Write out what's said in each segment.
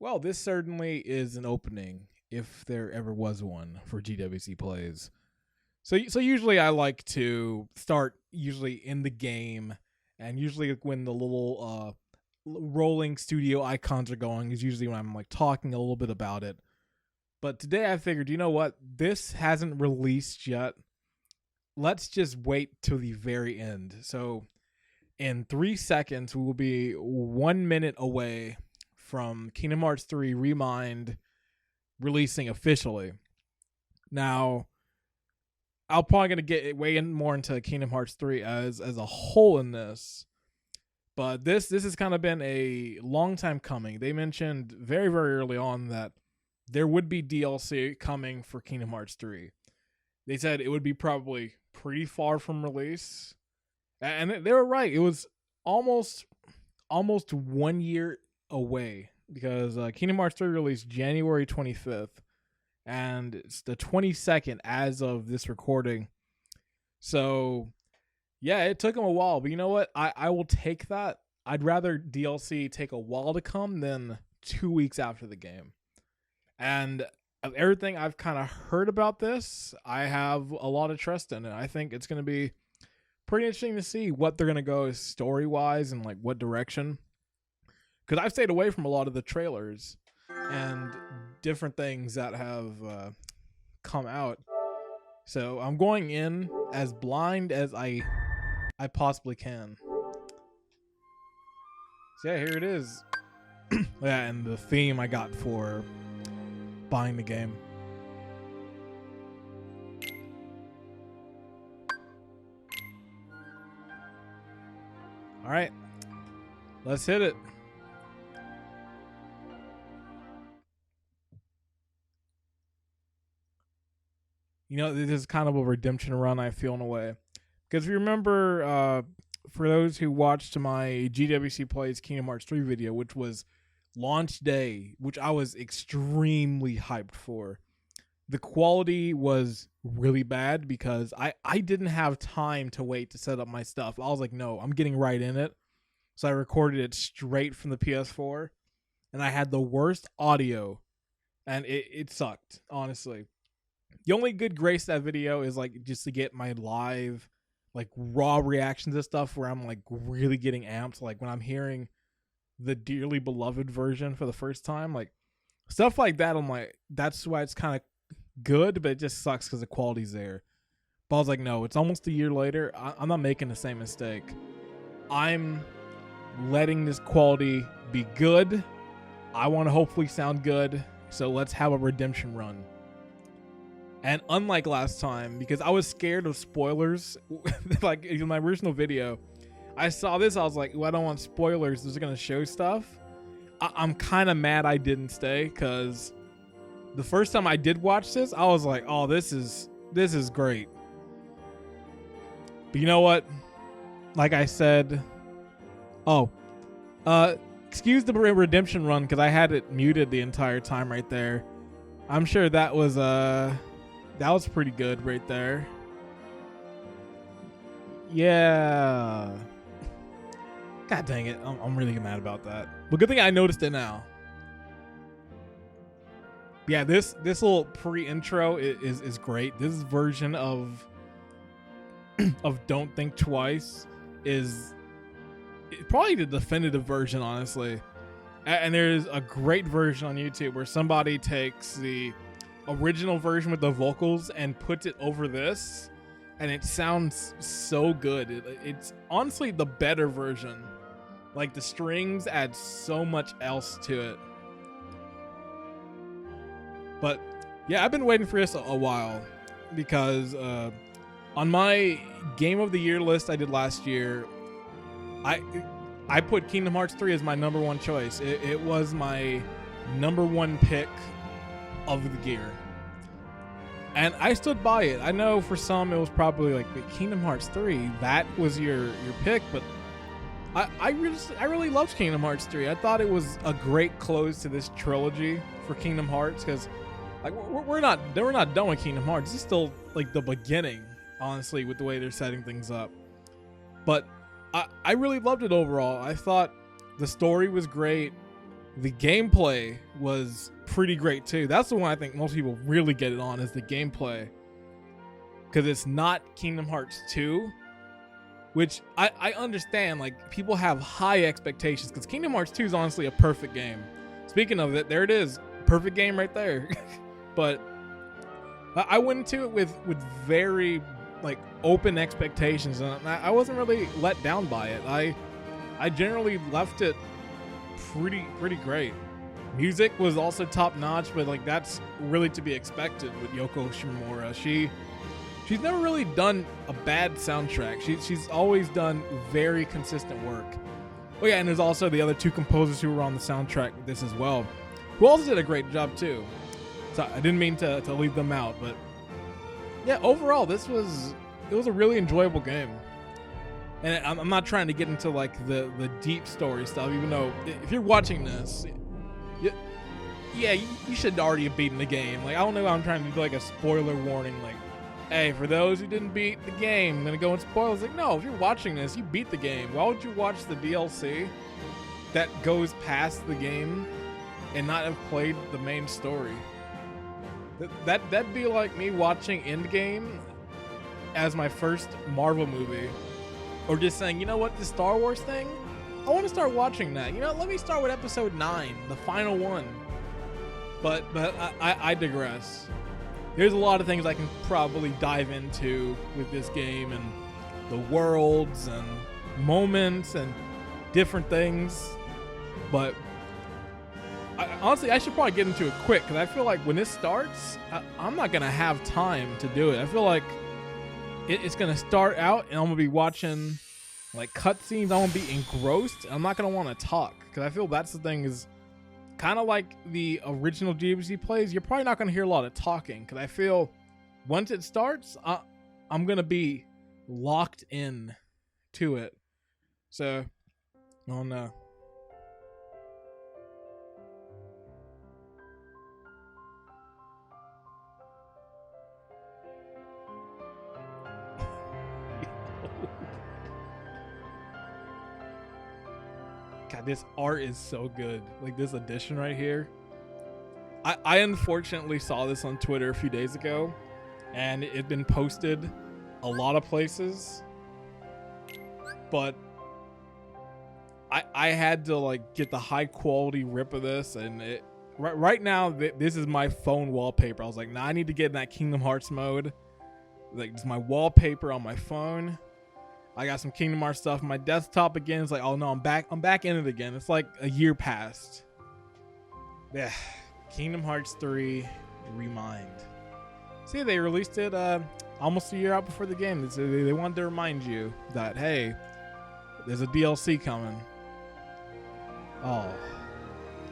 Well, this certainly is an opening, if there ever was one, for GWC plays. So usually I like to start usually in the game, and usually when the little rolling studio icons are going is usually when I'm like talking a little bit about it. But today I figured, you know what? This hasn't released yet. Let's just wait till the very end. So in 3 seconds, we will be 1 minute away from Kingdom Hearts 3 Remind releasing officially. Now, I'm probably going to get way in more into Kingdom Hearts 3 as a whole in this. But this has kind of been a long time coming. They mentioned very, very early on that there would be DLC coming for Kingdom Hearts 3. They said it would be probably pretty far from release. And they were right. It was almost 1 year away, because Kingdom Hearts 3 released January 25th. And it's the 22nd as of this recording. So, yeah, it took them a while. But you know what? I will take that. I'd rather DLC take a while to come than 2 weeks after the game. And of everything I've kind of heard about this, I have a lot of trust in it. I think it's going to be pretty interesting to see what they're going to go story-wise and like what direction. Because I've stayed away from a lot of the trailers and different things that have come out. So I'm going in as blind as I possibly can. So yeah, here it is. Yeah, and the theme I got for buying the game. All right, let's hit it. You know, this is kind of a redemption run, I feel, in a way. Because if you remember, for those who watched my GWC Plays Kingdom Hearts 3 video, which was launch day, which I was extremely hyped for, the quality was really bad because I didn't have time to wait to set up my stuff. I was like, no, I'm getting right in it. So I recorded it straight from the PS4, and I had the worst audio, and it sucked, honestly. The only good grace to that video is like just to get my live, like raw reactions to stuff where I'm like really getting amped. Like when I'm hearing the dearly beloved version for the first time, like stuff like that. I'm like, that's why it's kind of good, but it just sucks because the quality's there. But I was like, no, it's almost a year later. I'm not making the same mistake. I'm letting this quality be good. I want to hopefully sound good. So let's have a redemption run. And unlike last time, because I was scared of spoilers, like in my original video, I saw this, I was like, well, I don't want spoilers. This is going to show stuff. I'm kind of mad I didn't stay, because the first time I did watch this, I was like, oh, this is great. But you know what? Like I said, excuse the redemption run, because I had it muted the entire time right there. I'm sure that was pretty good right there. Yeah. God dang it. I'm really mad about that. But good thing I noticed it now. Yeah, this little pre-intro is great. This version of Don't Think Twice is probably the definitive version, honestly. And there's a great version on YouTube where somebody takes the original version with the vocals and puts it over this, and it sounds so good. It's honestly the better version. Like the strings add so much else to it. But yeah, I've been waiting for this a while, because on my Game of the Year list I did last year, I put Kingdom Hearts 3 as my number one choice. It was my number one pick of the year. And I stood by it. I know for some it was probably like Kingdom Hearts 3, that was your pick, but I really loved Kingdom Hearts 3. I thought it was a great close to this trilogy for Kingdom Hearts, because like we're not done with Kingdom Hearts. This is still like the beginning, honestly, with the way they're setting things up. But I really loved it overall. I thought The story was great. The gameplay was pretty great too. That's the one I think most people really get it on, is the gameplay. Because it's not Kingdom Hearts 2, which I understand. Like, people have high expectations because Kingdom Hearts 2 is honestly a perfect game. Speaking of it, there it is. Perfect game right there. But I went into it with very like open expectations, and I wasn't really let down by it. I generally left it pretty great. Music was also top notch, but like that's really to be expected with Yoko Shimomura. She's never really done a bad soundtrack. She's always done very consistent work. Oh yeah, and there's also the other two composers who were on the soundtrack with this as well, who also did a great job too. So I didn't mean to leave them out, but yeah, overall it was a really enjoyable game. And I'm not trying to get into like the deep story stuff, even though if you're watching this, you should already have beaten the game. Like, I don't know, I'm trying to do like a spoiler warning, like, hey, for those who didn't beat the game, I'm gonna go into spoilers. Like, no, if you're watching this, you beat the game. Why would you watch the DLC that goes past the game and not have played the main story? That'd be like me watching Endgame as my first Marvel movie, or just saying, you know what, the Star Wars thing, I want to start watching that. You know, let me start with episode 9, the final one. But I digress. There's a lot of things I can probably dive into with this game, and the worlds and moments and different things. But honestly, I should probably get into it quick, because I feel like when this starts, I'm not going to have time to do it. I feel like it's going to start out and I'm going to be watching like cutscenes. I'm going to be engrossed. I'm not going to want to talk, because I feel that's the thing, is kind of like the original GWC plays. You're probably not going to hear a lot of talking, because I feel once it starts, I'm going to be locked in to it. So, oh no. God, this art is so good. Like, this edition right here. I unfortunately saw this on Twitter a few days ago, and it had been posted a lot of places, but I had to like get the high quality rip of this, and right now this is my phone wallpaper. I was like, nah, I need to get in that Kingdom Hearts mode. Like, it's my wallpaper on my phone. I got some Kingdom Hearts stuff on my desktop again. It's like, oh no, I'm back in it again. It's like a year passed. Yeah, Kingdom Hearts 3 Remind. See, they released it almost a year out before the game. They wanted to remind you that, hey, there's a DLC coming. Oh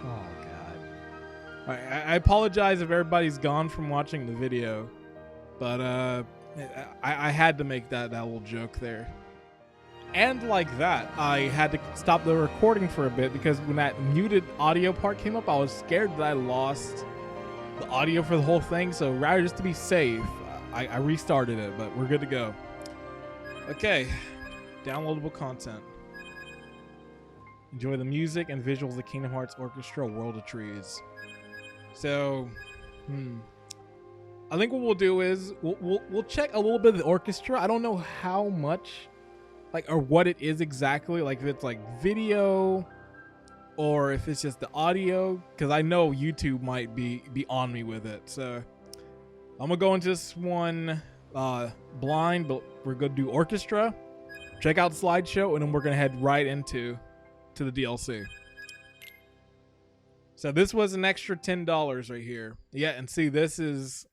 God. I apologize if everybody's gone from watching the video, but I had to make that little joke there. And like that, I had to stop the recording for a bit, because when that muted audio part came up, I was scared that I lost the audio for the whole thing. So rather, just to be safe, I restarted it, but we're good to go. Okay, downloadable content. Enjoy the music and visuals of the Kingdom Hearts Orchestra World of Trees. So, I think what we'll do is we'll check a little bit of the orchestra. I don't know how much, like, or what it is exactly, like if it's like video or if it's just the audio, because I know YouTube might be on me with it. So I'm gonna go into this one blind, but we're gonna do orchestra, check out the slideshow, and then we're gonna head right into the DLC. So this was an extra $10 right here. Yeah, and see, this is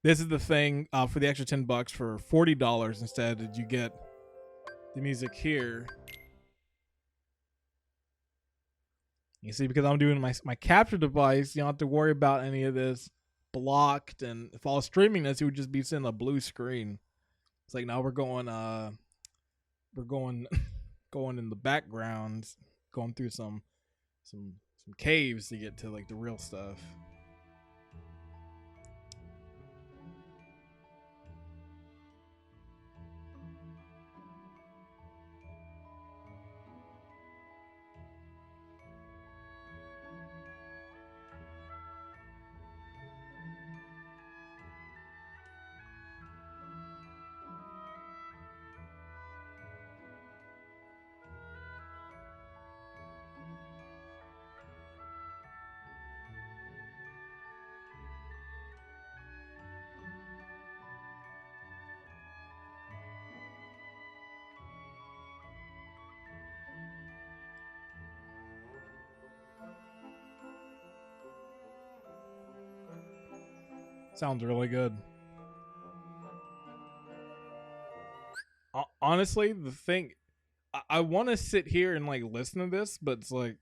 the thing for the extra $10 for $40 instead. Did you get the music here? You see, because I'm doing my capture device, you don't have to worry about any of this blocked. And if I was streaming this, it would just be sitting a blue screen. It's like, now we're going going in the background, going through some caves to get to like the real stuff. Sounds really good. Honestly, the thing I want to sit here and like listen to this, but it's like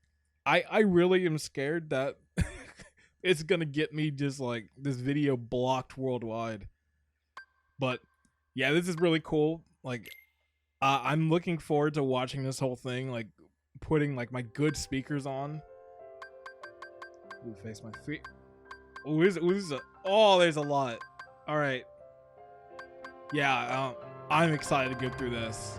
I really am scared that it's gonna get me just like this video blocked worldwide. But yeah, this is really cool. Like I'm looking forward to watching this whole thing. Like putting like my good speakers on. Ooh, face my feet. Oh, there's a lot. All right. Yeah, I'm excited to go through this.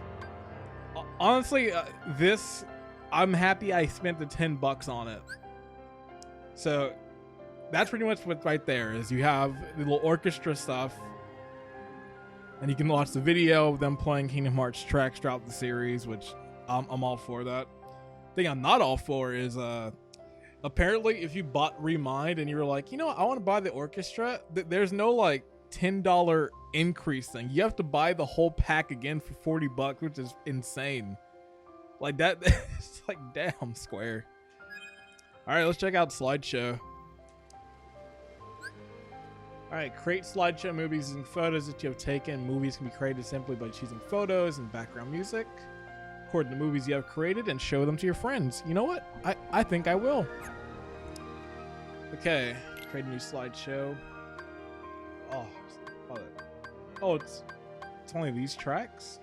Honestly, this I'm happy I spent the $10 on it. So that's pretty much what right there is. You have the little orchestra stuff, and you can watch the video of them playing Kingdom Hearts tracks throughout the series, which I'm all for that. The thing I'm not all for is apparently if you bought Remind and you were like, you know what, I want to buy the orchestra, there's no like $10 increase thing. You have to buy the whole pack again for $40, which is insane. Like that, it's like damn Square. All right, let's check out slideshow. All right, create slideshow movies using photos that you have taken. Movies can be created simply by choosing photos and background music. Record the movies you have created and show them to your friends. You know what? I think I will. Okay, create a new slideshow. Oh, it's only these tracks?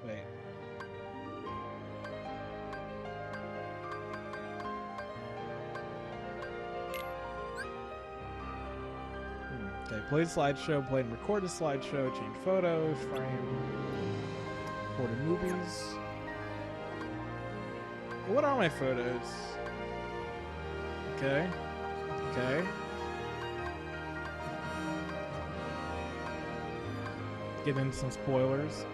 Wait. Okay, play the slideshow, play and record the slideshow, change photos, frame, record movies. What are my photos? Okay. Okay. Get into some spoilers.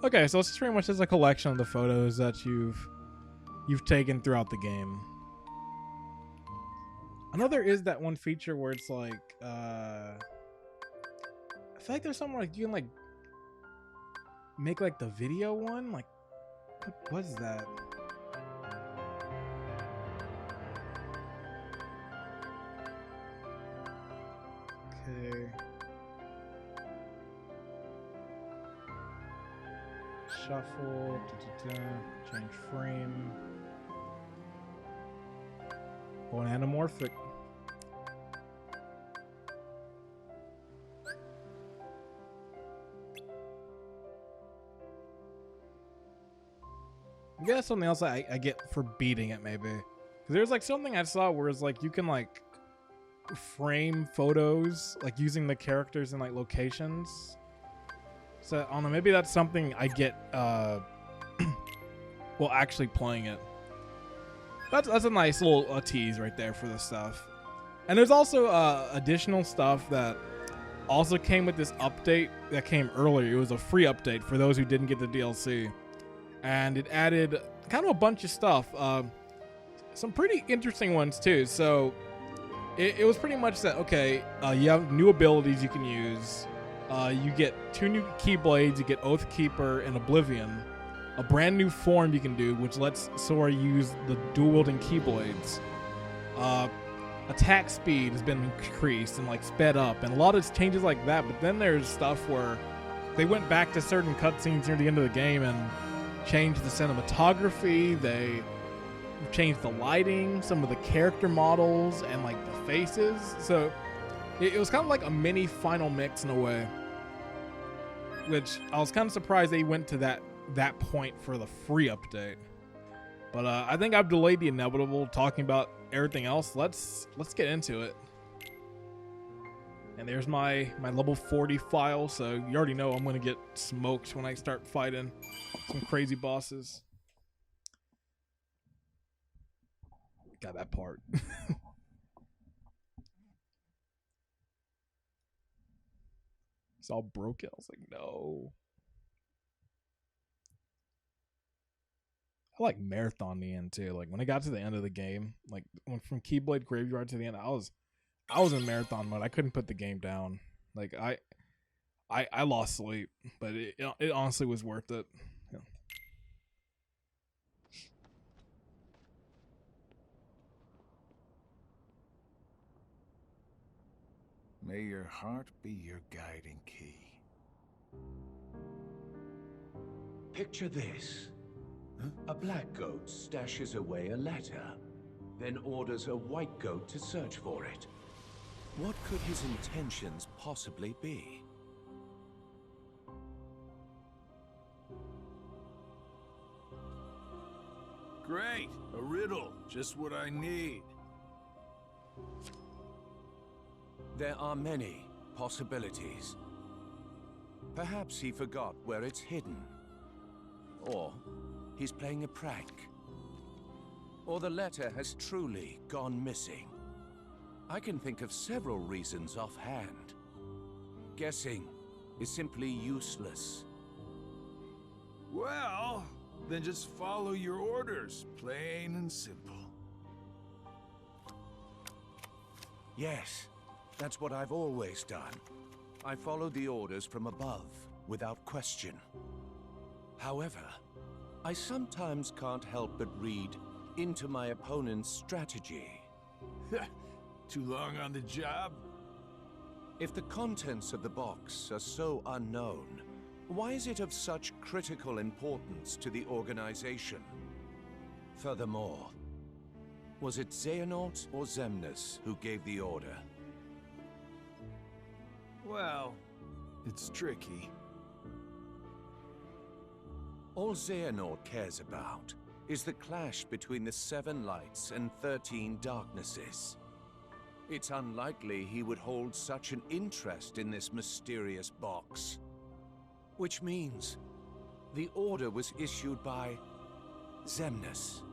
Okay, so it's pretty much just a collection of the photos that you've taken throughout the game. I know there is that one feature where it's like I feel like there's something like you can like make like the video one. Like what is that? Okay. Shuffle, change frame. Oh, an anamorphic. I guess something else I get for beating it maybe. Because there's like something I saw where it's like you can like frame photos like using the characters in like locations. So I don't know, maybe that's something I get well actually playing it. That's a nice little tease right there for this stuff. And there's also additional stuff that also came with this update that came earlier. It was a free update for those who didn't get the DLC. And it added kind of a bunch of stuff. Some pretty interesting ones too. So it was pretty much that, okay, you have new abilities you can use. You get 2 new Keyblades. You get Oath Keeper and Oblivion. A brand new form you can do, which lets Sora use the dual-wielding Keyblades. Attack speed has been increased and like sped up, and a lot of changes like that. But then there's stuff where they went back to certain cutscenes near the end of the game and changed the cinematography. They changed the lighting, some of the character models, and like the faces. So it was kind of like a mini final mix in a way, which I was kind of surprised they went to that point for the free update. But I think I've delayed the inevitable talking about everything else. Let's get into it. And there's my level 40 file, so you already know I'm gonna get smoked when I start fighting some crazy bosses. Got that part. It's all broken. I was like, no. I like marathon the end too. Like when I got to the end of the game, like went from Keyblade Graveyard to the end, I was in marathon mode. I couldn't put the game down. Like I lost sleep, but it honestly was worth it. Yeah. May your heart be your guiding key. Picture this. A black goat stashes away a letter, then orders a white goat to search for it. What could his intentions possibly be? Great! A riddle. Just what I need. There are many possibilities. Perhaps he forgot where it's hidden. Or he's playing a prank. Or the letter has truly gone missing. I can think of several reasons offhand. Guessing is simply useless. Well, then just follow your orders. Plain and simple. Yes, that's what I've always done. I follow the orders from above, without question. However, I sometimes can't help but read into my opponent's strategy. Too long on the job? If the contents of the box are so unknown, why is it of such critical importance to the organization? Furthermore, was it Xehanort or Xemnas who gave the order? Well, it's tricky. All Xehanort cares about is the clash between the 7 lights and 13 darknesses. It's unlikely he would hold such an interest in this mysterious box. Which means the order was issued by Xemnas,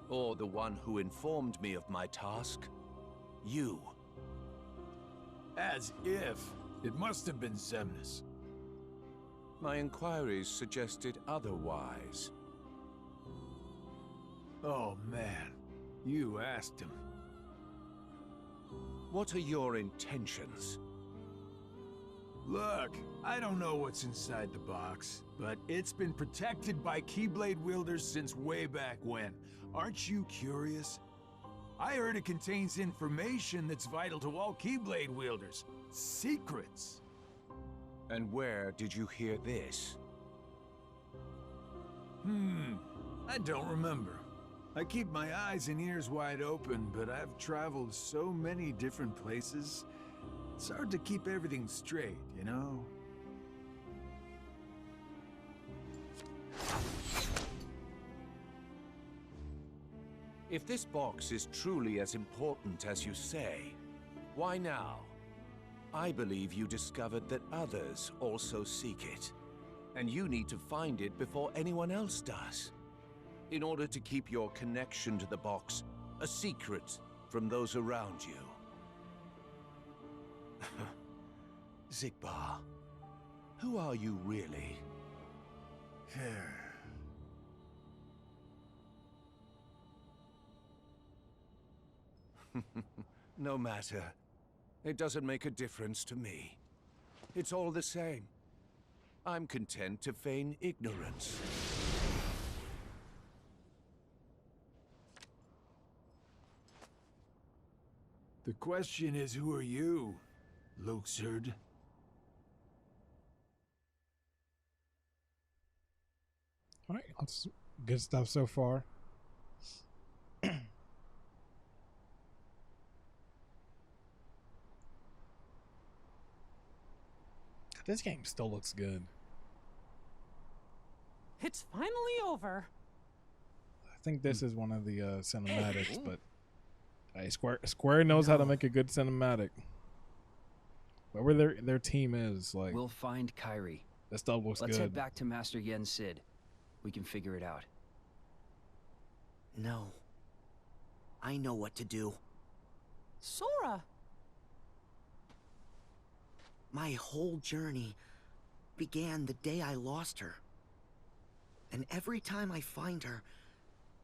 or the one who informed me of my task, you. As if. It must have been Xemnas. My inquiries suggested otherwise. Oh man, you asked him. What are your intentions? Look, I don't know what's inside the box, but it's been protected by Keyblade wielders since way back when. Aren't you curious? I heard it contains information that's vital to all Keyblade wielders. Secrets. And where did you hear this? I don't remember. I keep my eyes and ears wide open, but I've traveled so many different places. It's hard to keep everything straight, you know? If this box is truly as important as you say, why now? I believe you discovered that others also seek it, and you need to find it before anyone else does, in order to keep your connection to the box a secret from those around you. Xigbar, who are you really? No matter. It doesn't make a difference to me. It's all the same. I'm content to feign ignorance. The question is, who are you, Luxord? All right, that's good stuff so far. This game still looks good. It's finally over. I think this is one of the cinematics, but hey, Square knows how to make a good cinematic. Whatever their team is, like, We'll find Kyrie. this stuff looks Let's good. head back to Master Yen Sid. We can figure it out. No. I know what to do. Sora! My whole journey began the day I lost her. And every time I find her,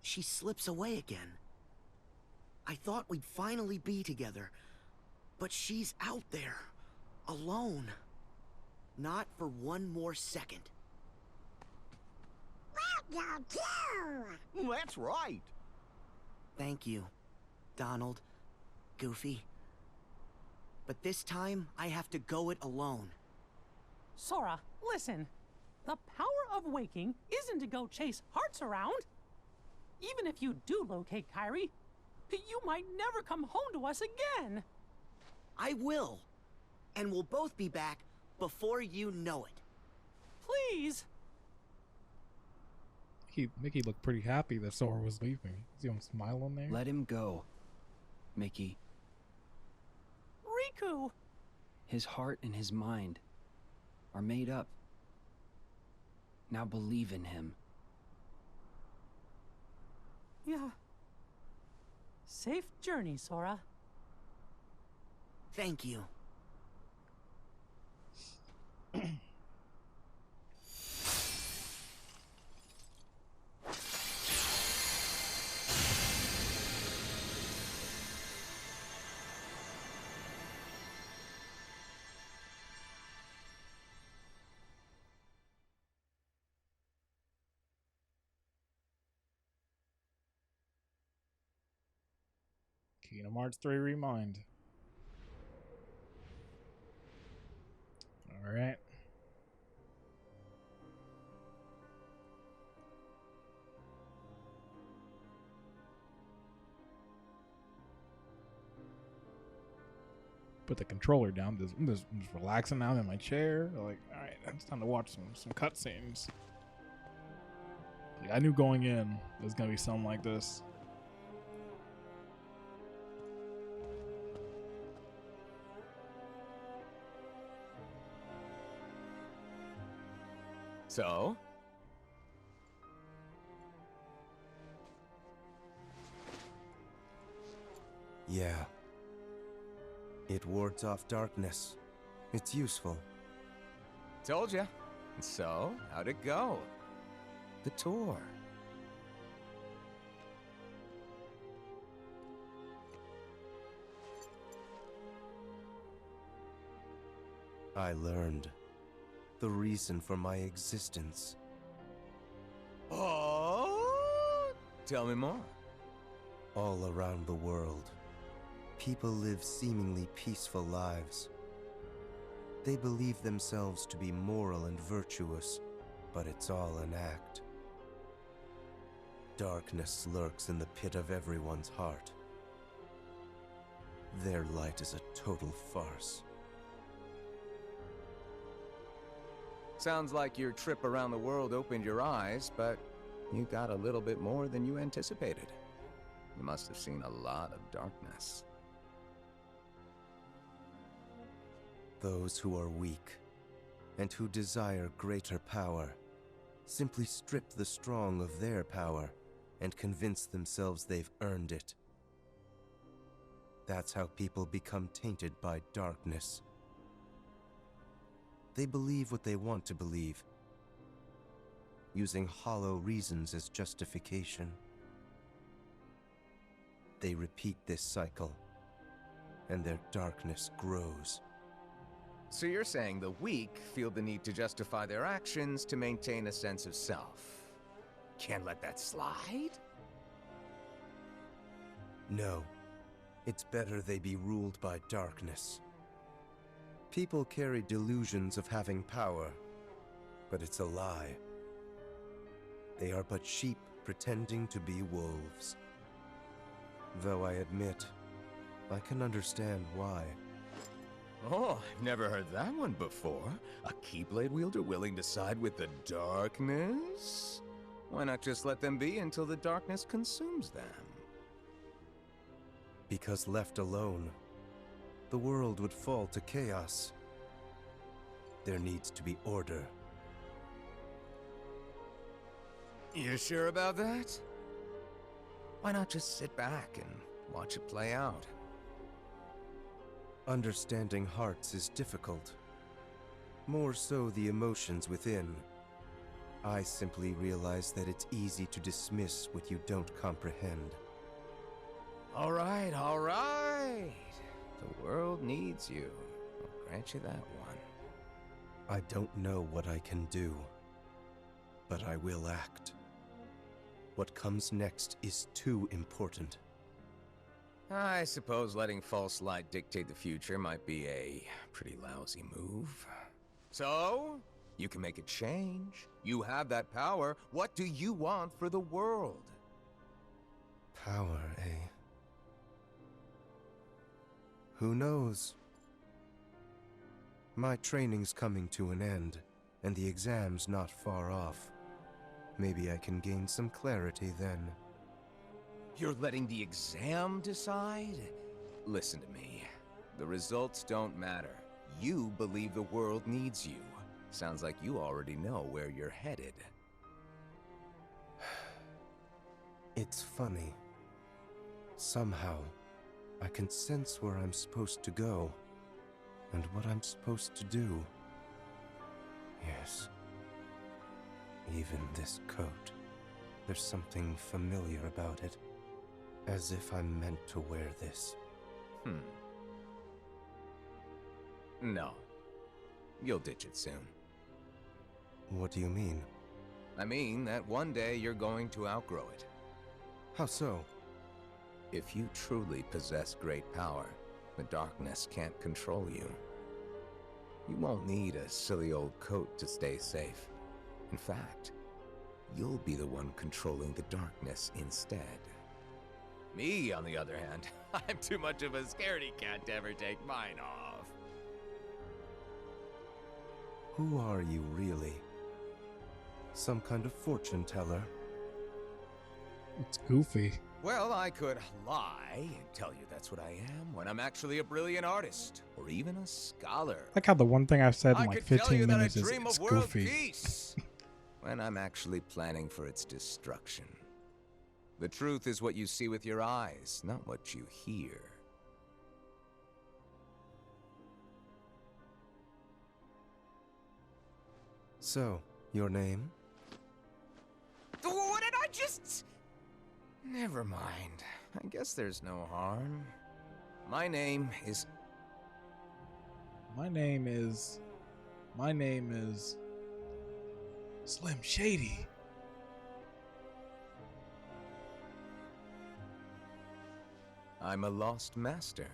she slips away again. I thought we'd finally be together, But she's out there, alone. Not for one more second. That's right. Thank you, Donald, Goofy. But this time, I have to go it alone. Sora, listen. The power of waking isn't to go chase hearts around. Even if you do locate Kairi, you might never come home to us again. I will. And we'll both be back before you know it. Please. Mickey looked pretty happy that Sora was leaving. See him smiling there? Let him go, Mickey. Riku. His heart and his mind are made up. Now believe in him. Yeah. Safe journey, Sora. Thank you. Kingdom Hearts 3 Remind. Alright. Put the controller down. I'm just relaxing now in my chair. Like, alright, it's time to watch some cutscenes. Like, I knew going in there's gonna be something like this. So? Yeah. It wards off darkness. It's useful. Told ya. So, how'd it go? The tour. I learned the reason for my existence. Oh? Tell me more. All around the world, people live seemingly peaceful lives. They believe themselves to be moral and virtuous, but it's all an act. Darkness lurks in the pit of everyone's heart. Their light is a total farce. Sounds like your trip around the world opened your eyes, but you got a little bit more than you anticipated. You must have seen a lot of darkness. Those who are weak and who desire greater power simply strip the strong of their power and convince themselves they've earned it. That's how people become tainted by darkness. They believe what they want to believe, using hollow reasons as justification. They repeat this cycle, and their darkness grows. So you're saying the weak feel the need to justify their actions to maintain a sense of self. Can't let that slide? No, it's better they be ruled by darkness. People carry delusions of having power, but it's a lie. They are but sheep pretending to be wolves. Though I admit, I can understand why. Oh, I've never heard that one before. A Keyblade wielder willing to side with the darkness? Why not just let them be until the darkness consumes them? Because left alone, the world would fall to chaos. There needs to be order. You sure about that? Why not just sit back and watch it play out? Understanding hearts is difficult. More so the emotions within. I simply realize that it's easy to dismiss what you don't comprehend. All right, all right. The world needs you. I'll grant you that one. I don't know what I can do, but I will act. What comes next is too important. I suppose letting false light dictate the future might be a pretty lousy move. So, you can make a change. You have that power. What do you want for the world? Power, eh? Who knows? My training's coming to an end, and the exam's not far off. Maybe I can gain some clarity then. You're letting the exam decide? Listen to me. The results don't matter. You believe the world needs you. Sounds like you already know where you're headed. It's funny. Somehow, I can sense where I'm supposed to go, and what I'm supposed to do. Yes. Even this coat. There's something familiar about it. As if I'm meant to wear this. No. You'll ditch it soon. What do you mean? I mean that one day you're going to outgrow it. How so? If you truly possess great power, the darkness can't control you. You won't need a silly old coat to stay safe. In fact, you'll be the one controlling the darkness instead. Me, on the other hand, I'm too much of a scaredy cat to ever take mine off. Who are you, really? Some kind of fortune teller? It's Goofy. Well, I could lie and tell you that's what I am when I'm actually a brilliant artist, or even a scholar. Like how the one thing I've said in I like could tell 15 you that I minutes is dream it's of world Goofy. peace when I'm actually planning for its destruction. The truth is what you see with your eyes, not what you hear. So, your name? What did I just... Never mind. I guess there's no harm. My name is... My name is Slim Shady. I'm a lost master.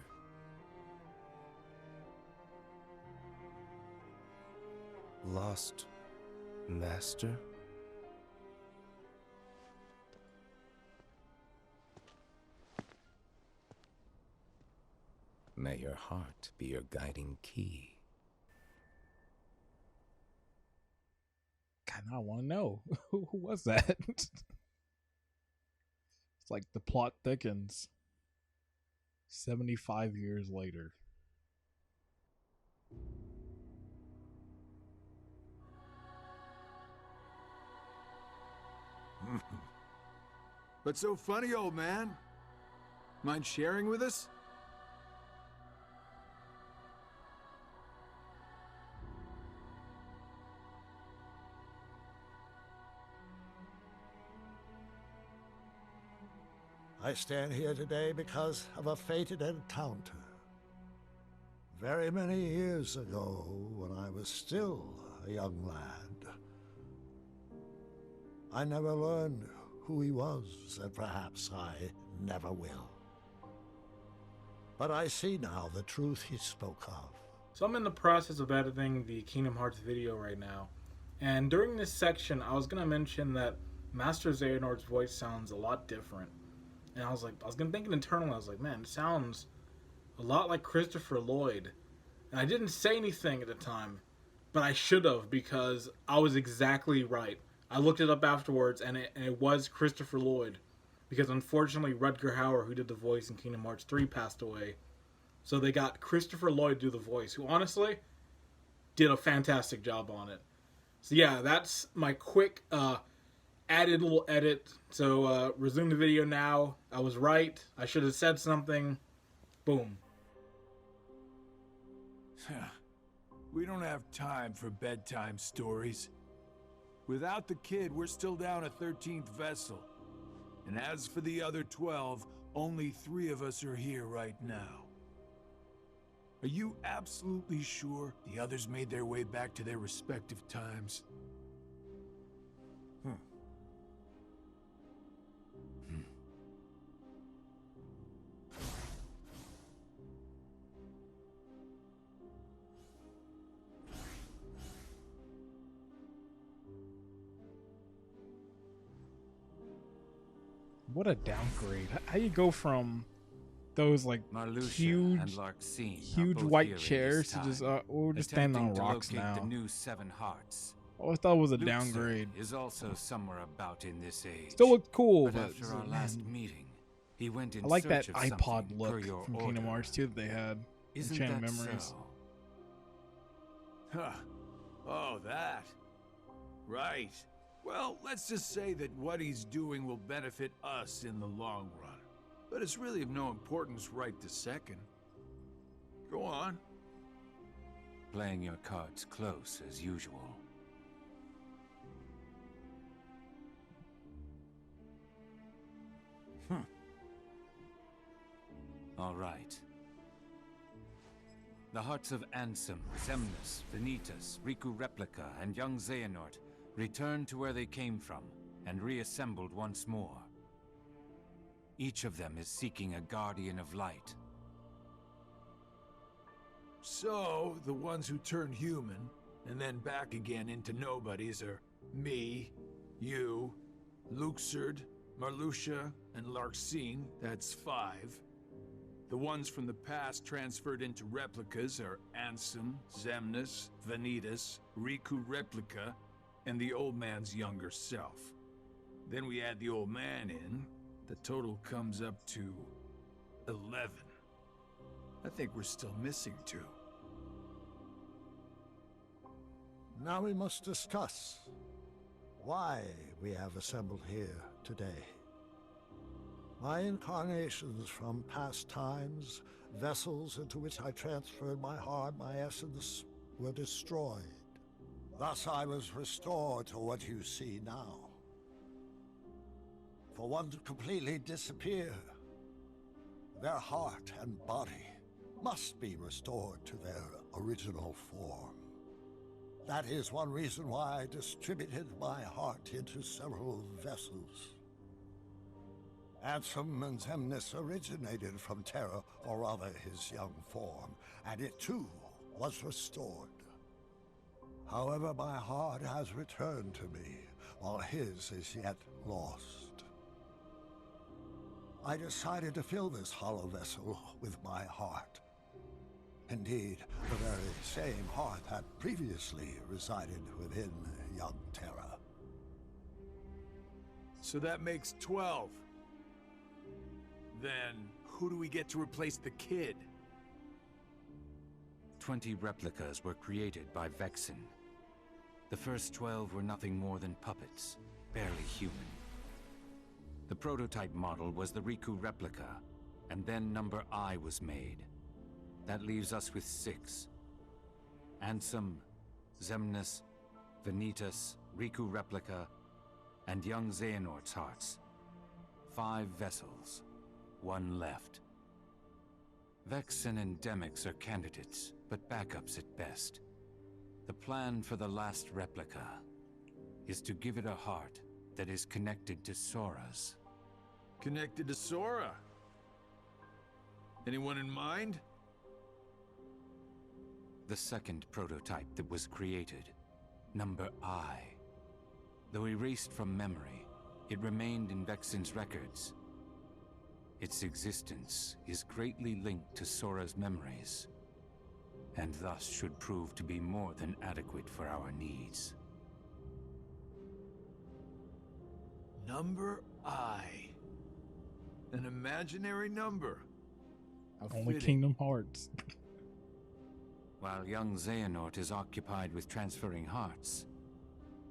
Lost Master? May your heart be your guiding key. God, I want to know who was that. It's like the plot thickens. 75 years later. What's so funny, old man? Mind sharing with us? I stand here today because of a fated encounter. Very many years ago, when I was still a young lad. I never learned who he was, and perhaps I never will. But I see now the truth he spoke of. So I'm in the process of editing the Kingdom Hearts video right now. And during this section, I was going to mention that Master Xehanort's voice sounds a lot different. And I was thinking internally, I was like, man, it sounds a lot like Christopher Lloyd. And I didn't say anything at the time, but I should have, because I was exactly right. I looked it up afterwards, and it was Christopher Lloyd. Because unfortunately, Rutger Hauer, who did the voice in Kingdom Hearts 3, passed away. So they got Christopher Lloyd to do the voice, who honestly did a fantastic job on it. So yeah, that's my quick added little edit. So resume the video now. I was right. I should have said something. Boom. We don't have time for bedtime stories. Without the kid, we're still down a 13th vessel. And as for the other 12, only 3 of us are here right now. Are you absolutely sure the others made their way back to their respective times? What a downgrade. How you go from those like Marluxia and Larxene huge white chairs to just we're just standing on rocks now. The new 7 hearts. I thought it was a Luxor downgrade. Is also somewhere about in this age. Still looked cool, but after our last meeting, he went in I like search that of iPod something look per your from order. Kingdom Hearts 2 that they had. Isn't Enchanted that Memories. so? Huh. Oh, that. Right. Well, let's just say that what he's doing will benefit us in the long run. But it's really of no importance right this second. Go on. Playing your cards close as usual. All right. The hearts of Ansem, Xemnas, Vanitas, Riku Replica, and young Xehanort returned to where they came from and reassembled once more. Each of them is seeking a guardian of light. So, the ones who turned human, and then back again into nobodies are me, you, Luxord, Marluxia, and Larxene, that's 5. The ones from the past transferred into replicas are Ansem, Xemnas, Vanitas, Riku Replica, and the old man's younger self. Then we add the old man in, the total comes up to 11. I think we're still missing 2. Now we must discuss why we have assembled here today. My incarnations from past times, vessels into which I transferred my heart, my essence, were destroyed. Thus I was restored to what you see now. For one to completely disappear, their heart and body must be restored to their original form. That is one reason why I distributed my heart into several vessels. Ansem and Xemnas originated from Terra, or rather his young form, and it too was restored. However, my heart has returned to me, while his is yet lost. I decided to fill this hollow vessel with my heart. Indeed, the very same heart that previously resided within young Terra. So that makes 12. Then, who do we get to replace the kid? 20 replicas were created by Vexen. The first 12 were nothing more than puppets, barely human. The prototype model was the Riku replica, and then number I was made. That leaves us with 6. Ansem, Xemnas, Vanitas, Riku replica, and young Xehanort's hearts. 5 vessels. 1 left. Vexen and Demyx are candidates, but backups at best. The plan for the last replica is to give it a heart that is connected to Sora's. Connected to Sora? Anyone in mind? The second prototype that was created, number I. Though erased from memory, it remained in Vexen's records. Its existence is greatly linked to Sora's memories, and thus should prove to be more than adequate for our needs. Number I. An imaginary number. How Only fitting. Kingdom Hearts. While young Xehanort is occupied with transferring hearts,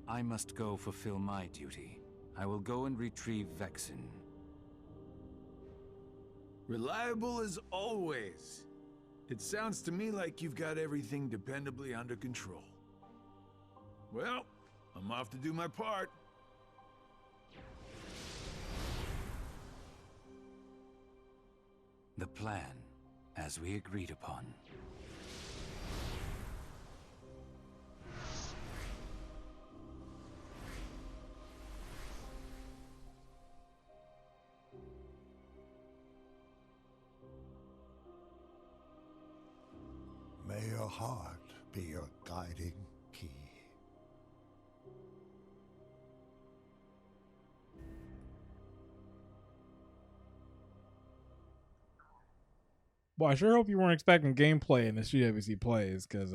I must go fulfill my duty. I will go and retrieve Vexen. Reliable as always. It sounds to me like you've got everything dependably under control. Well, I'm off to do my part. The plan, as we agreed upon. your heart be your guiding key. Well, I sure hope you weren't expecting gameplay in this GWC plays, because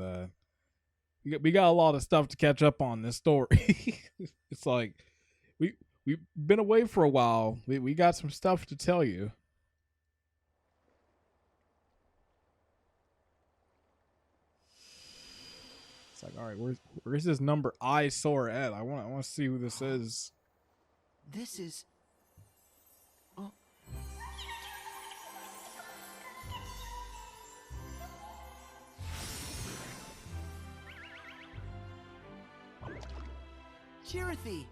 we got a lot of stuff to catch up on this story. It's like we've been away for a while. We got some stuff to tell you. It's like, all right, where's this number I Sora at? I want to see who this is. This is... Oh. Chirithy!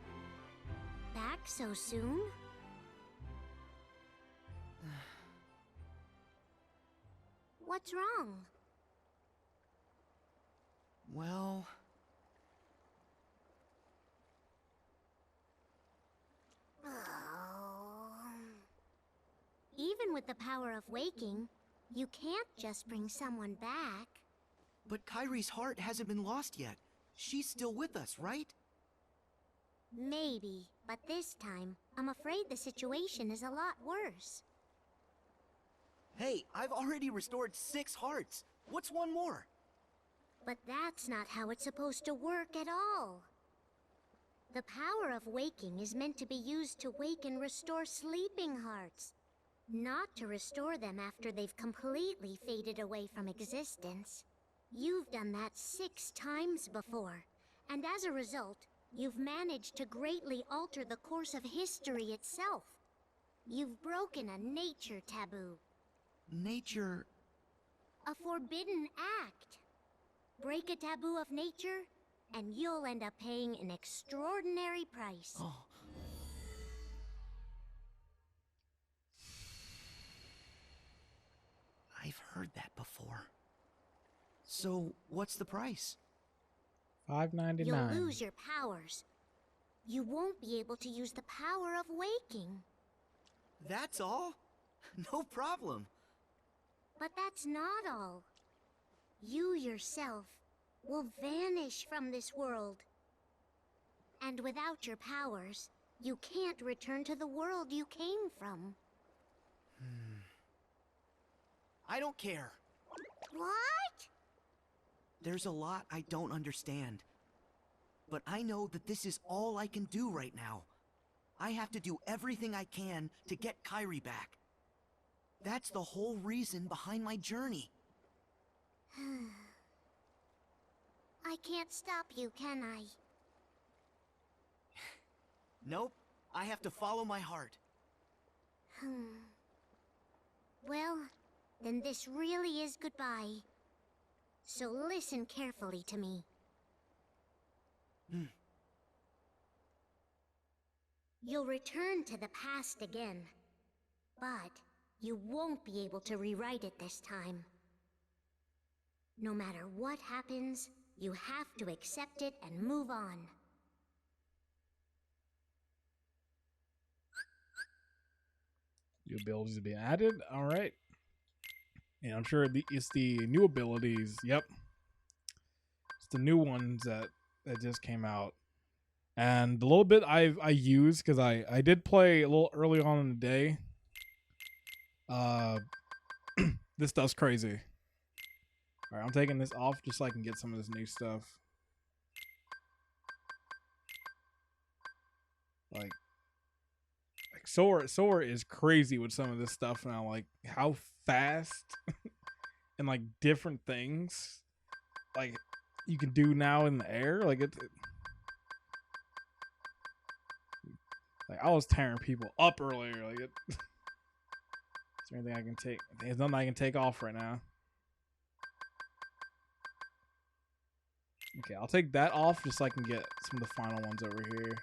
Back so soon? What's wrong? Well... Even with the power of waking, you can't just bring someone back. But Kairi's heart hasn't been lost yet. She's still with us, right? Maybe, but this time, I'm afraid the situation is a lot worse. Hey, I've already restored 6 hearts. What's one more? But that's not how it's supposed to work at all. The power of waking is meant to be used to wake and restore sleeping hearts, not to restore them after they've completely faded away from existence. You've done that 6 times before, and as a result, you've managed to greatly alter the course of history itself. You've broken a nature taboo. Nature... A forbidden act. Break a taboo of nature, and you'll end up paying an extraordinary price. Oh. I've heard that before. So, what's the price? $5.99. You'll lose your powers. You won't be able to use the power of waking. That's all? No problem. But that's not all. You yourself will vanish from this world. And without your powers, you can't return to the world you came from. I don't care. What? There's a lot I don't understand. But I know that this is all I can do right now. I have to do everything I can to get Kairi back. That's the whole reason behind my journey. I can't stop you, can I? Nope. I have to follow my heart. Well, then this really is goodbye. So listen carefully to me. You'll return to the past again, but you won't be able to rewrite it this time. No matter what happens, you have to accept it and move on. New abilities to be added. All right. And I'm sure it's the new abilities. Yep. It's the new ones that just came out. And the little bit I used, because I did play a little early on in the day. This stuff's crazy. All right, I'm taking this off just so I can get some of this new stuff. Like Sora is crazy with some of this stuff now. Like how fast and like different things like you can do now in the air. Like like I was tearing people up earlier. Like it. Is there anything I can take? There's nothing I can take off right now. Okay, I'll take that off just so I can get some of the final ones over here.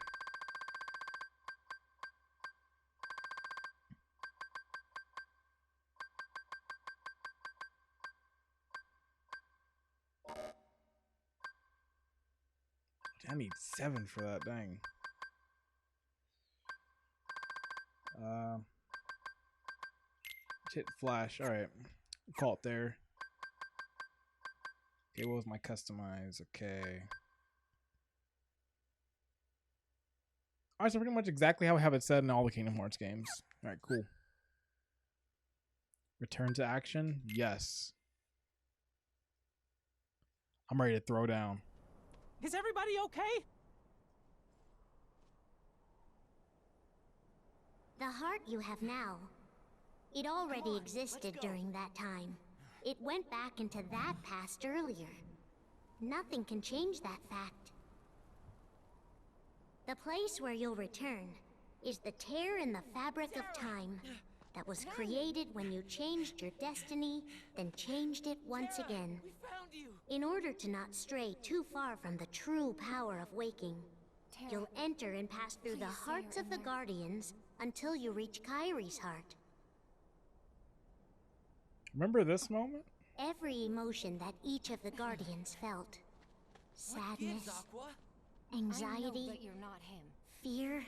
I need 7 for that, dang. Hit flash. All right, call it there. Okay, what was my customize? Okay. Alright, so pretty much exactly how I have it set in all the Kingdom Hearts games. Alright, cool. Return to action? Yes. I'm ready to throw down. Is everybody okay? The heart you have now, it already existed during that time. It went back into that past earlier. Nothing can change that fact. The place where you'll return is the tear in the fabric of time that was created when you changed your destiny, then changed it once again. In order to not stray too far from the true power of waking, you'll enter and pass through the hearts of the Guardians until you reach Kairi's heart. Remember this moment? Every emotion that each of the Guardians felt, sadness, anxiety, fear,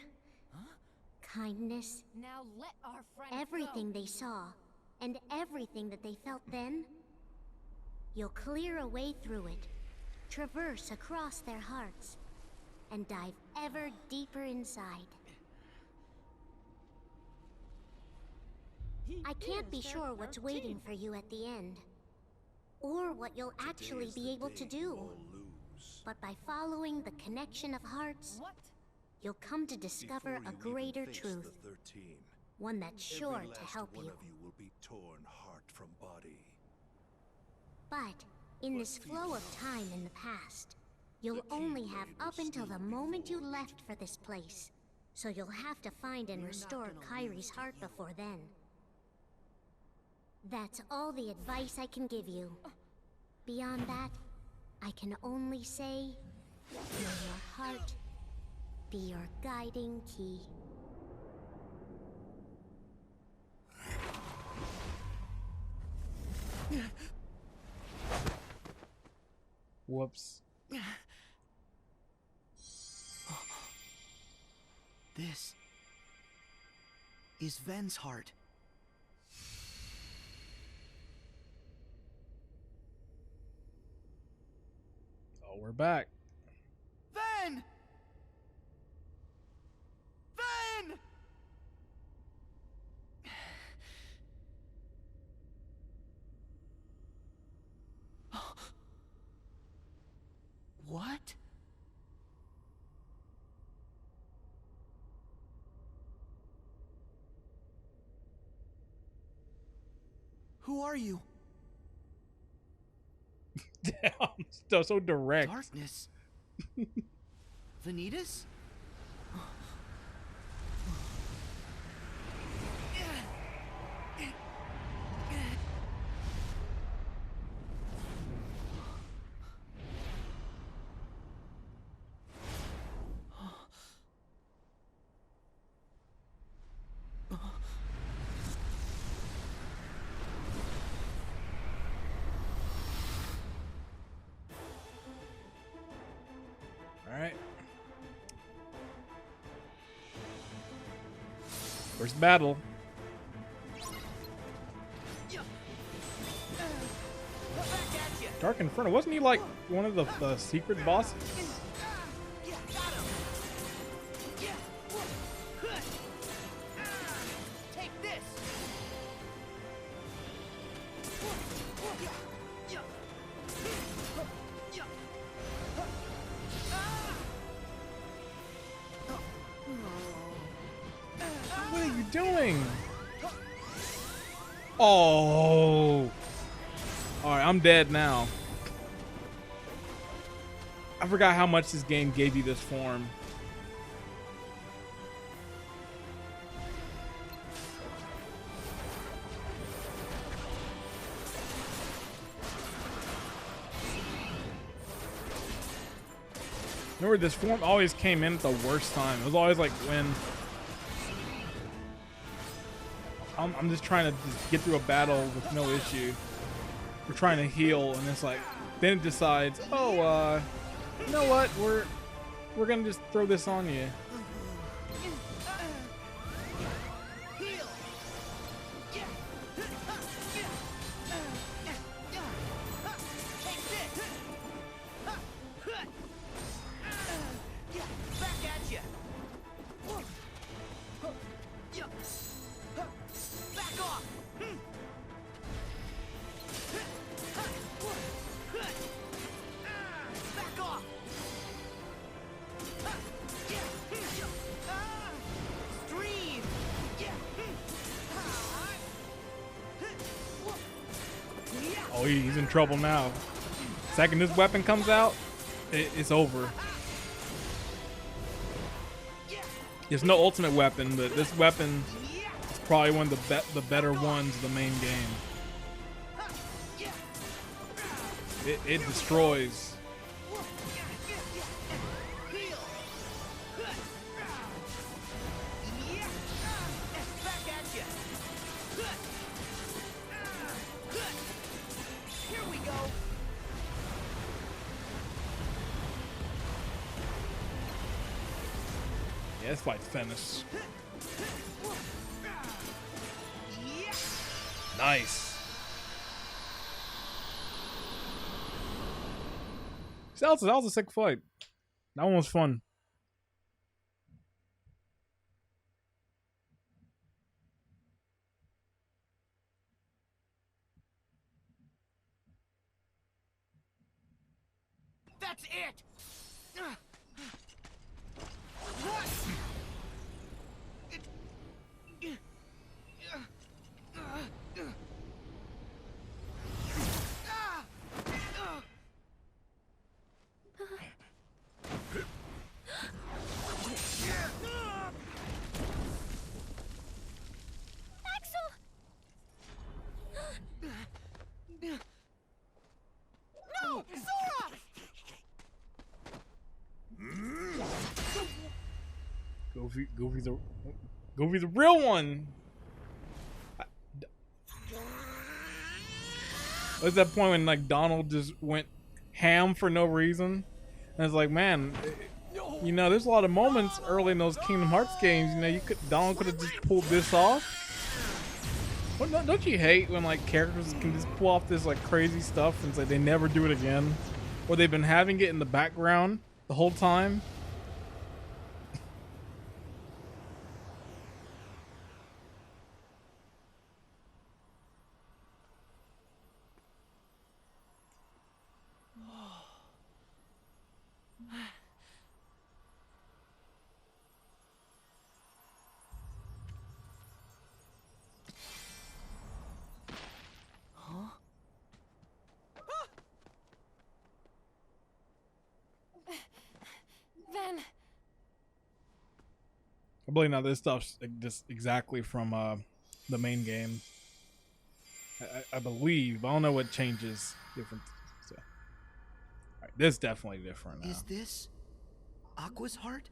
kindness, now let our friend everything they saw, and everything that they felt then, you'll clear a way through it, traverse across their hearts, and dive ever deeper inside. I can't be sure what's waiting for you at the end, or what you'll actually be able to do. But by following the connection of hearts, you'll come to discover a greater truth. One that's sure to help you. One of you will be torn heart from body. But in this flow of time in the past, you'll only have up until the moment you left for this place. So you'll have to find and restore Kairi's heart before then. That's all the advice I can give you. Beyond that, I can only say, may your heart be your guiding key. Whoops. This is Ven's heart. Oh, we're back. Ven! Ven! What? Who are you? Damn, so direct. Darkness. Vanitas? Alright. First battle. Dark Inferno. Wasn't he like one of the secret bosses? Take this. What are you doing? Oh. Alright, I'm dead now. I forgot how much this game gave you this form. Remember, this form always came in at the worst time. It was always like when I'm just trying to just get through a battle with no issue. We're trying to heal, and it's like, then it decides, oh, you know what? We're gonna just throw this on you. Oh, he's in trouble now. Second this weapon comes out, it's over. There's no ultimate weapon, but this weapon is probably one of the better ones of the main game. It destroys. Yeah, this fight's finished. Nice. That was a sick fight. That one was fun. That's it! No! Sora! Goofy's the real one. What's that point when like Donald just went ham for no reason? And it's like, man, you know, there's a lot of moments early in those Kingdom Hearts games. You know, Donald could have just pulled this off. Well, don't you hate when like characters can just pull off this like crazy stuff and it's like they never do it again, or they've been having it in the background the whole time? Ven. I believe now this stuff's just exactly from the main game. I believe, but I don't know what changes different. So, all right, this is definitely different now. Is this Aqua's heart?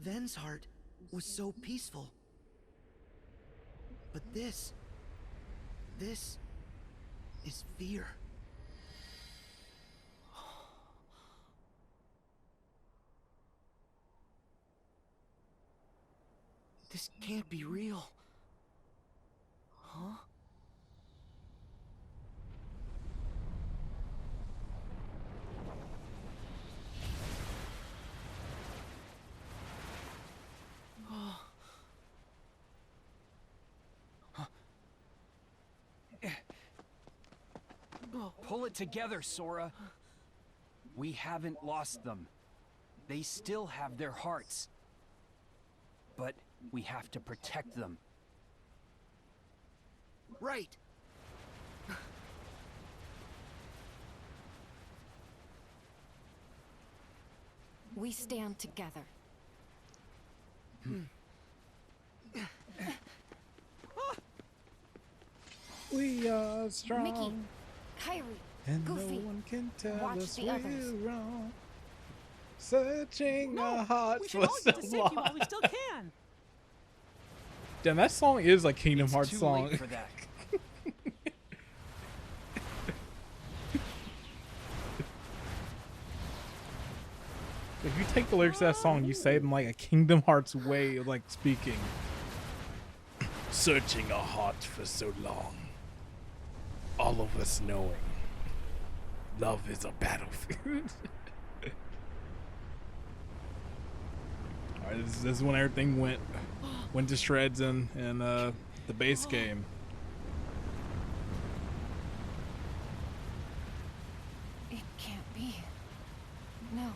Ven's heart was so peaceful. But this is fear. This can't be real. Huh? Pull it together, Sora. We haven't lost them. They still have their hearts. But we have to protect them. Right. We stand together. We are strong. Mickey, Kyrie, And Goofy, no one can tell watch us the we're others. wrong. Searching our hearts We should for all so get to save you long. while we still can. Damn, that song is like Kingdom It's Hearts too song. late for that. If you take the lyrics of that song, you say them like a Kingdom Hearts way of like speaking. Searching our hearts for so long. All of us knowing love is a battlefield. Alright, this is when everything went to shreds in the base game. It can't be. No.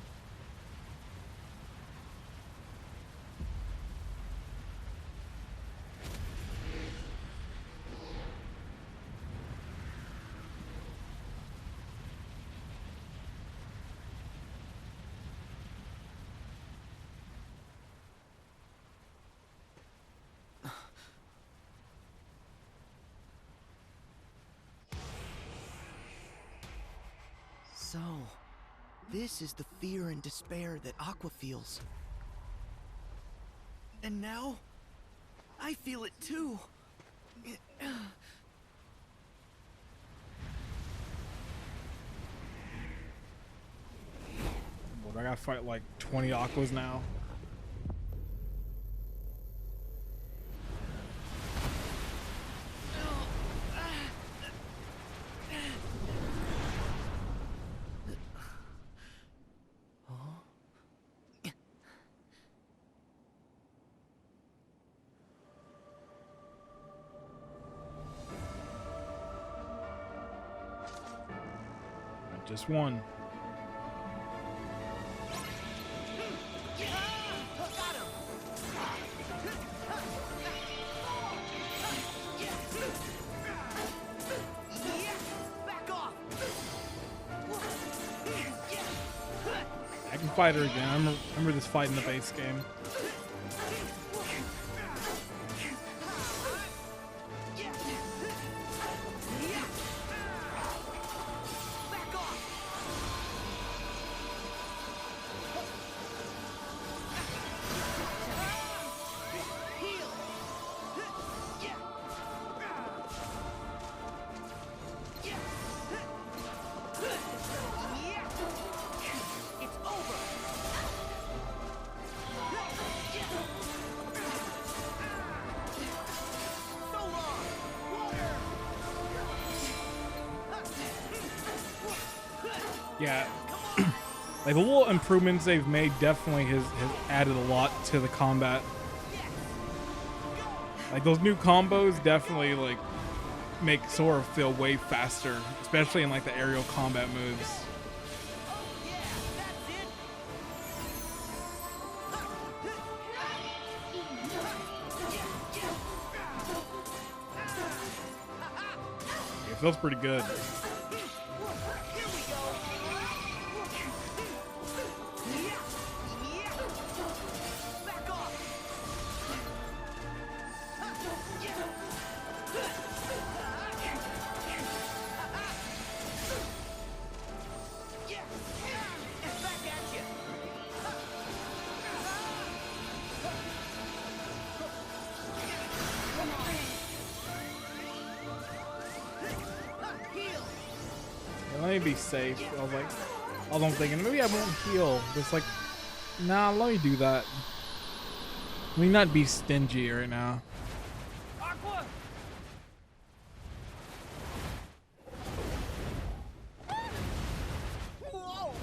So, this is the fear and despair that Aqua feels. And now, I feel it too. What, I gotta fight like 20 Aquas now? Just one. I can fight her again. I remember this fight in the base game. Yeah, like the little improvements they've made definitely has added a lot to the combat. Like those new combos definitely like make Sora feel way faster, especially in like the aerial combat moves. It feels pretty good. Let me be safe. I was like, I'm thinking maybe I won't heal. Just like, nah, let me do that. Let me not be stingy right now. Aqua! Whoa!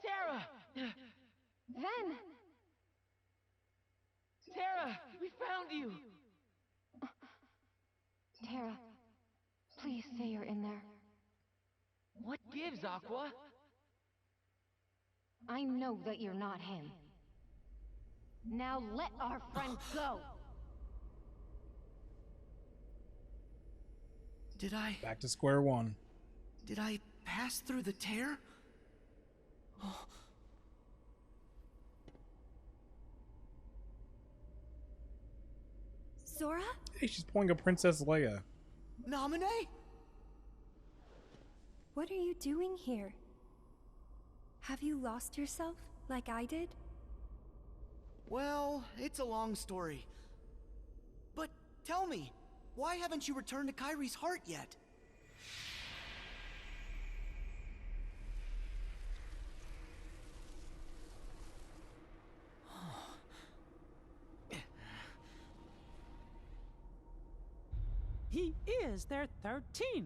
Terra! Ven! Terra, we found you! Terra, please say you're in there. What gives, Aqua? I know that you're not him. Now let our friend go! Did I Back to square one. pass through the tear? Sora? Hey, she's pulling a Princess Leia. Naminé? What are you doing here? Have you lost yourself like I did? Well, it's a long story. But tell me, why haven't you returned to Kairi's heart yet? He is their 13th.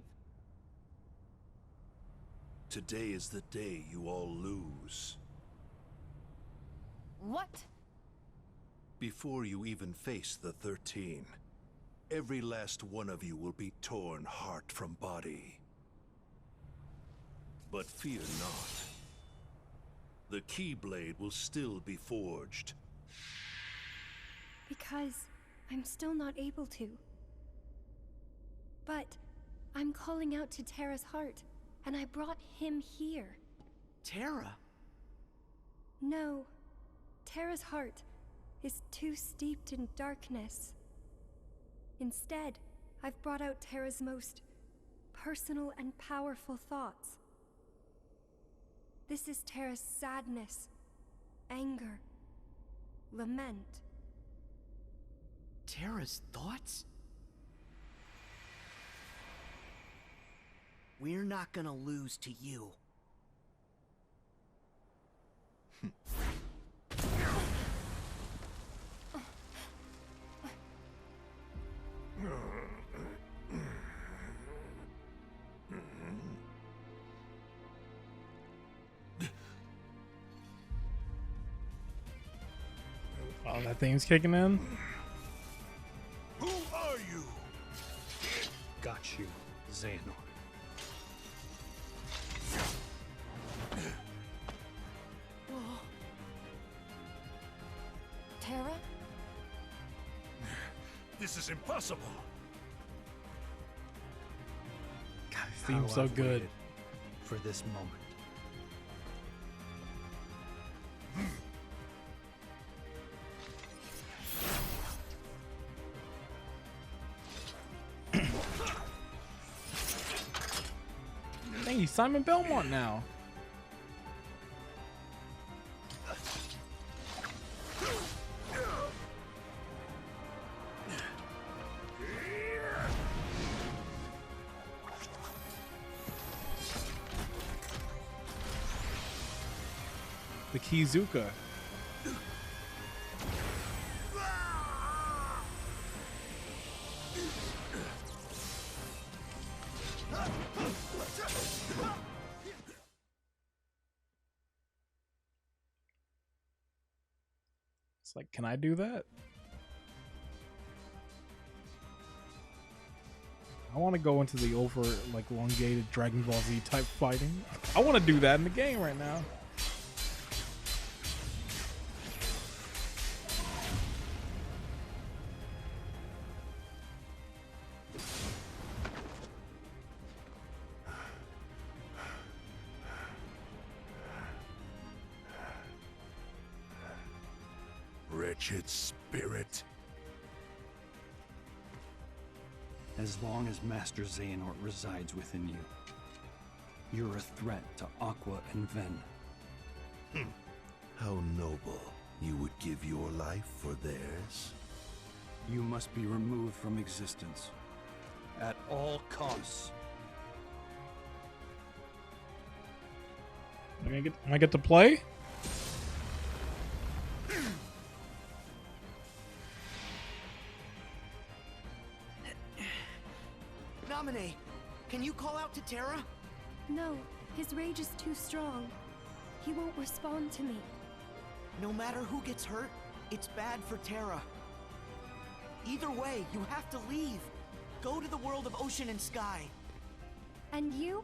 today is the day you all lose. What? Before you even face the 13, every last one of you will be torn heart from body. But fear not. The Keyblade will still be forged. Because I'm still not able to. But I'm calling out to Terra's heart, and I brought him here. Terra? No. Terra's heart is too steeped in darkness. Instead, I've brought out Terra's most personal and powerful thoughts. This is Terra's sadness, anger, lament. Terra's thoughts? We're not gonna lose to you. Oh, that thing's kicking in. Who are you? Got you, Xehanort. Terra? This is impossible. God, it seems so I've good. waited for this moment. Dang, he's Simon Belmont now. The Kizuka. It's like, can I do that? I want to go into the elongated Dragon Ball Z type fighting. I want to do that in the game right now. Wretched spirit. As long as Master Xehanort resides within you, you're a threat to Aqua and Ven. How noble. You would give your life for theirs? You must be removed from existence. At all costs. Am I get to play? Naminé, can you call out to Terra? No, his rage is too strong. He won't respond to me. No matter who gets hurt, it's bad for Terra. Either way, you have to leave. Go to the world of ocean and sky. And you?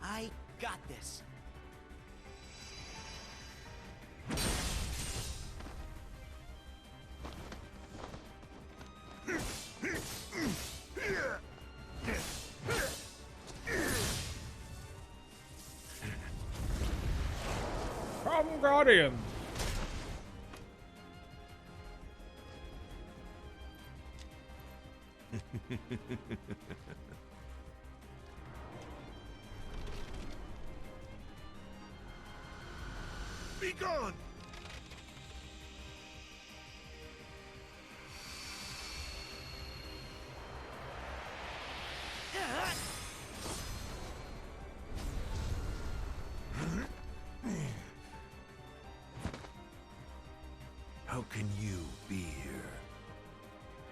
I got this. Come, Guardian. Be gone! How can you be here?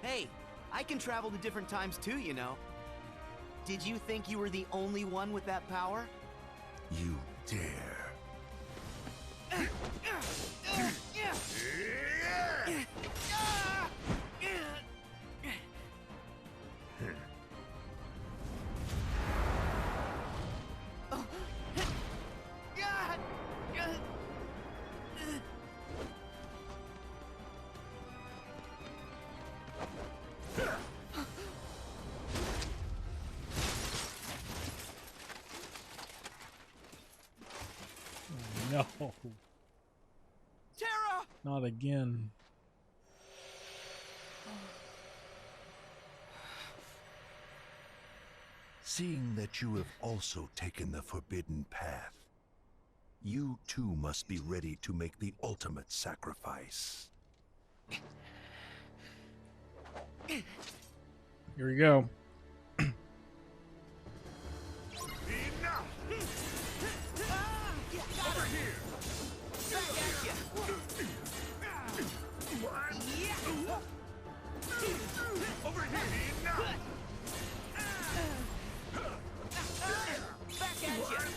Hey, I can travel to different times too, you know. Did you think you were the only one with that power? You dare. No, Terra! not again. Seeing that you have also taken the forbidden path, you too must be ready to make the ultimate sacrifice. Here we go. Over here! Back at ya! Over here! Enough! Back at ya! Got him!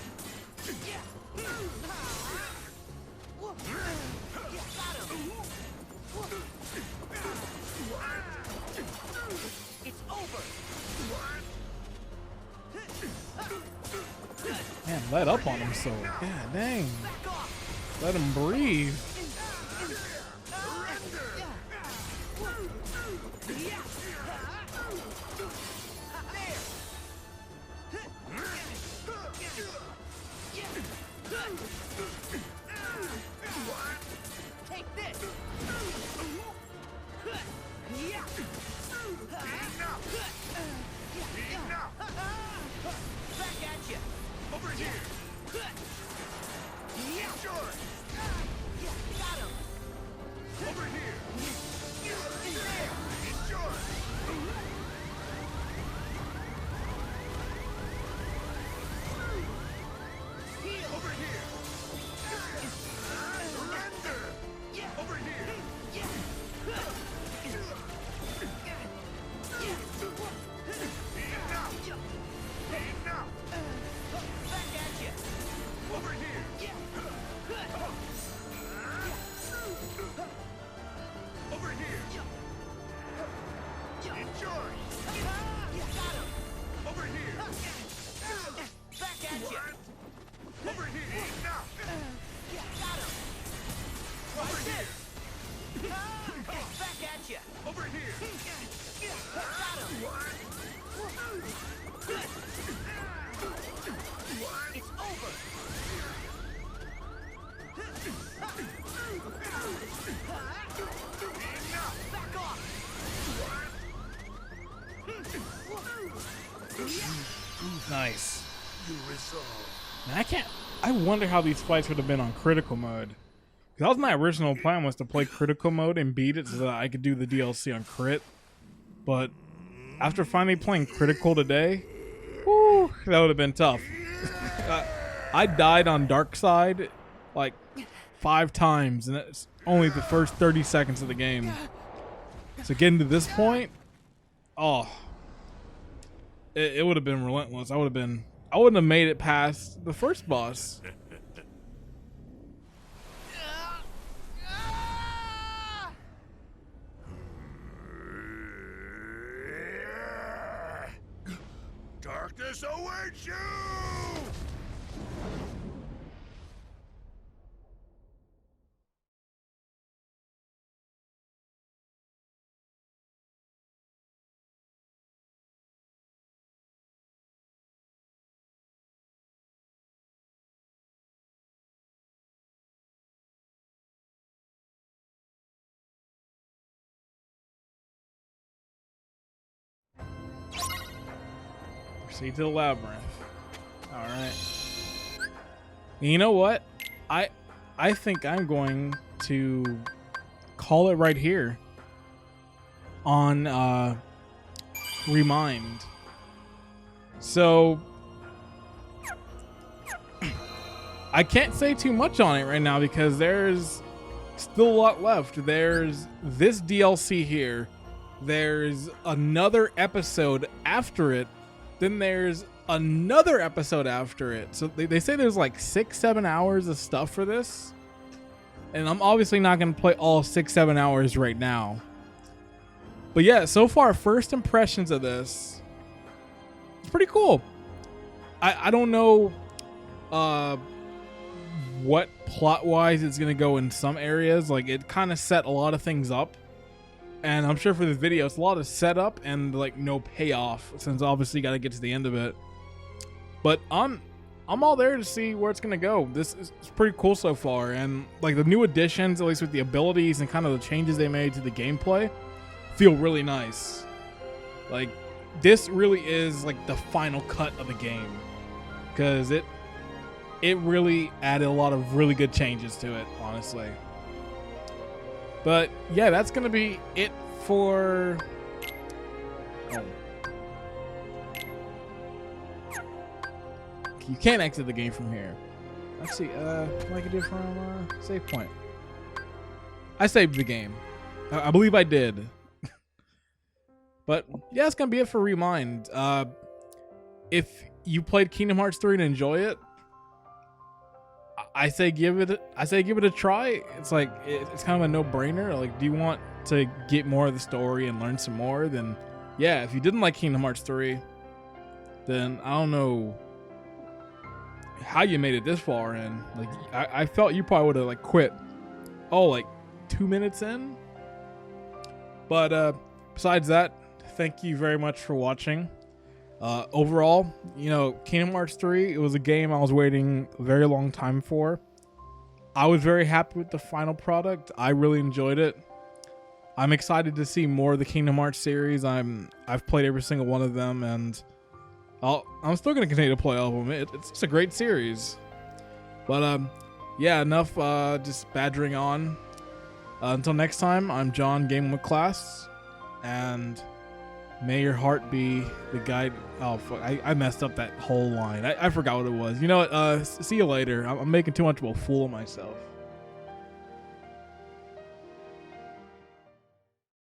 It's over! Man, let up on him so. God dang. Let him breathe. Take this! Back at ya! Over here! Sure! Got him! Over here! Sure! Over here! Surrender! Over here! Enough! Back at ya! Over here! Over here! Enjoy! Got him! Over here! Back at ya! Over here! Enough! Got him! Over here! Back at ya! Over here! Got him! It's over! Back off! Nice. You resolve. Man, I wonder how these fights would have been on critical mode. 'Cause that was my original plan, was to play critical mode and beat it so that I could do the DLC on crit. But after finally playing critical today, whew, that would have been tough. I died on Dark Side like 5 times, and it's only the first 30 seconds of the game. So getting to this point, oh, it would have been relentless. I wouldn't have made it past the first boss. Darkness awaits you! Proceed to the labyrinth. All right. You know what? I think I'm going to call it right here on Remind. So I can't say too much on it right now because there's still a lot left. There's this DLC here. There's another episode after it then there's another episode after it. So they say there's like 6-7 hours of stuff for this. And I'm obviously not going to play all 6-7 hours right now. But yeah, so far, first impressions of this, it's pretty cool. I don't know what plot-wise it's going to go in some areas. Like, it kind of set a lot of things up. And I'm sure for this video, it's a lot of setup and like no payoff, since obviously you got to get to the end of it. But I'm all there to see where it's gonna go. This is pretty cool so far, and like the new additions, at least with the abilities and kind of the changes they made to the gameplay, feel really nice. Like, this really is like the final cut of the game, because it really added a lot of really good changes to it, honestly. But yeah, that's gonna be it for. You can't exit the game from here. Let's see. What I can do from save point. I saved the game. I believe I did. But yeah, it's gonna be it for Remind. If you played Kingdom Hearts 3 and enjoy it, I say give it a try. It's like it's kind of a no-brainer. Like, do you want to get more of the story and learn some more? Then yeah, if you didn't like Kingdom Hearts 3, then I don't know how you made it this far in. Like, I felt you probably would have like quit like 2 minutes in. But besides that, thank you very much for watching. Overall, you know, Kingdom Hearts 3, it was a game I was waiting a very long time for. I was very happy with the final product. I really enjoyed it. I'm excited to see more of the Kingdom Hearts series. I've played every single one of them, and I'm still going to continue to play all of them. It's just a great series. But yeah, enough just badgering on. Until next time, I'm John, Gaming with Class, and may your heart be the guide. Oh, fuck. I messed up that whole line. I forgot what it was. You know what? See you later. I'm making too much of a fool of myself.